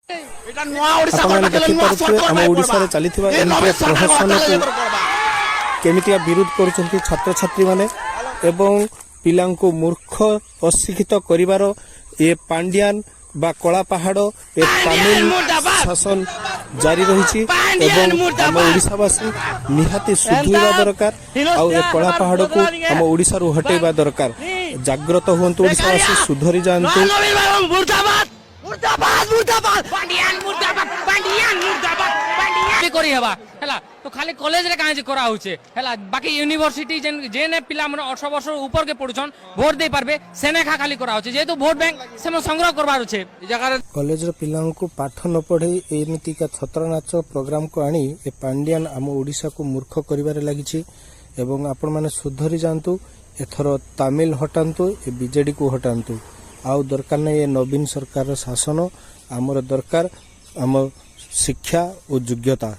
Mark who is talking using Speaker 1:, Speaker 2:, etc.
Speaker 1: ଆପଣମାନେ ଦେଖିପାରୁଥିବେ ଆମ ଓଡ଼ିଶାରେ ଚାଲିଥିବା ଏମିତି ପ୍ରହସନକୁ କେମିତିଆ ବିରୋଧ କରୁଛନ୍ତି ଛାତ୍ରଛାତ୍ରୀମାନେ ଏବଂ ପିଲାଙ୍କୁ ମୂର୍ଖ ଅଶିକ୍ଷିତ କରିବାର ଏ ପାଣ୍ଡିଆନ ବା କଳା ପାହାଡ଼ ଏ ତାମିଲ ଶାସନ ଜାରି ରହିଛି ଏବଂ ଆମ ଓଡ଼ିଶାବାସୀ ନିହାତି ସୁଧୁରିବା ଦରକାର ଆଉ ଏ କଳା ପାହାଡ଼କୁ ଆମ ଓଡ଼ିଶାରୁ ହଟେଇବା ଦରକାର। ଜାଗ୍ରତ ହୁଅନ୍ତୁ ଓଡ଼ିଶାବାସୀ, ସୁଧରି ଯାଆନ୍ତୁ।
Speaker 2: तो खाली कॉलेज रे काहे करा होचे हैला बाकी यूनिवर्सिटी जेने पिला मन 18 वर्ष ऊपर के पढुछन वोट दे पारबे सेने खाली करा होचे जेतु वोट बैंक से संग्रह करबार होचे जगह
Speaker 1: कॉलेज रे पिलांग को पाठ न पढ़े एमिति का छत्रनाच प्रोग्राम को आनी ए पांडियान आम ओडिसा को मूर्ख करिवारे लागिछि एवं आपण माने सुधरी जानतु एथरो तमिल हटांतु ए बीजेडी को हटांतु आउ दरकार नै ए नवीन सरकार शासन आमर दरकार आम शिक्षा और योग्यता।